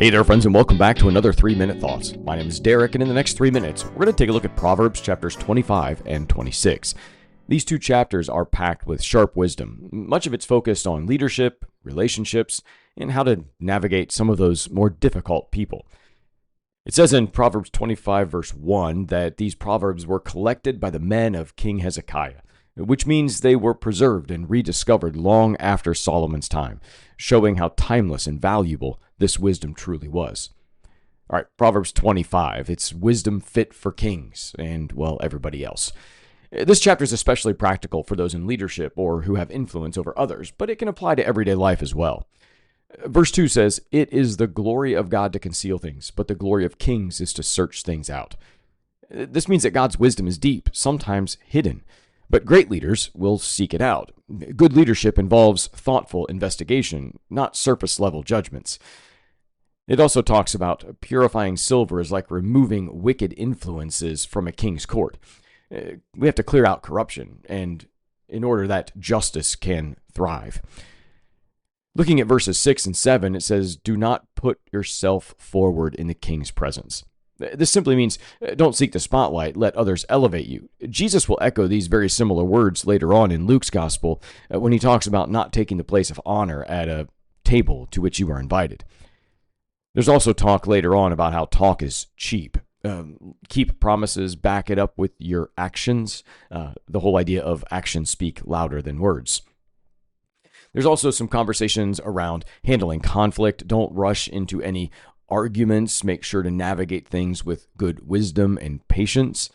Hey there, friends, and welcome back to another 3-Minute Thoughts. My name is Derek, and in the next 3 minutes, we're going to take a look at Proverbs chapters 25 and 26. These two chapters are packed with sharp wisdom. Much of it's focused on leadership, relationships, and how to navigate some of those more difficult people. It says in Proverbs 25, verse 1, that these proverbs were collected by the men of King Hezekiah, which means they were preserved and rediscovered long after Solomon's time, showing how timeless and valuable this wisdom truly was. All right, Proverbs 25, it's wisdom fit for kings and, well, everybody else. This chapter is especially practical for those in leadership or who have influence over others, but it can apply to everyday life as well. Verse 2 says, "It is the glory of God to conceal things, but the glory of kings is to search things out." This means that God's wisdom is deep, sometimes hidden, but great leaders will seek it out. Good leadership involves thoughtful investigation, not surface-level judgments. It also talks about purifying silver is like removing wicked influences from a king's court. We have to clear out corruption, and in order that justice can thrive. Looking at verses 6 and 7, it says, "Do not put yourself forward in the king's presence." This simply means don't seek the spotlight, let others elevate you. Jesus will echo these very similar words later on in Luke's gospel when he talks about not taking the place of honor at a table to which you are invited. There's also talk later on about how talk is cheap. Keep promises, back it up with your actions. The whole idea of actions speak louder than words. There's also some conversations around handling conflict. Don't rush into any arguments. Make sure to navigate things with good wisdom and patience.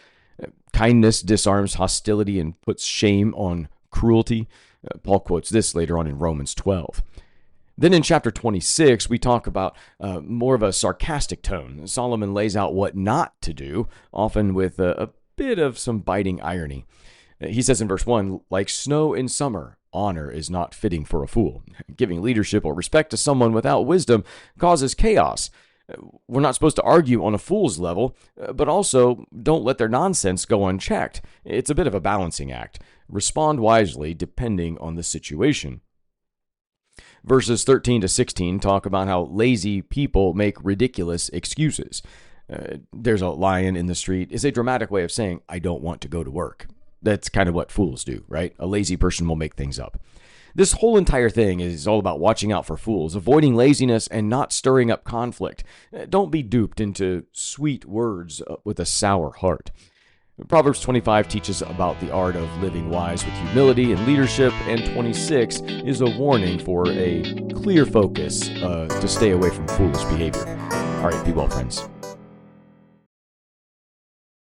Kindness disarms hostility and puts shame on cruelty. Paul quotes this later on in Romans 12. Then in chapter 26, we talk about more of a sarcastic tone. Solomon lays out what not to do, often with a bit of some biting irony. He says in verse 1, "Like snow in summer, honor is not fitting for a fool." Giving leadership or respect to someone without wisdom causes chaos. We're not supposed to argue on a fool's level, but also don't let their nonsense go unchecked. It's a bit of a balancing act. Respond wisely depending on the situation. Verses 13 to 16 talk about how lazy people make ridiculous excuses. There's a lion in the street is a dramatic way of saying, "I don't want to go to work." That's kind of what fools do, right? A lazy person will make things up. This whole entire thing is all about watching out for fools, avoiding laziness, and not stirring up conflict. Don't be duped into sweet words with a sour heart. Proverbs 25 teaches about the art of living wise with humility and leadership, and 26 is a warning for a clear focus to stay away from foolish behavior. All right, be well, friends.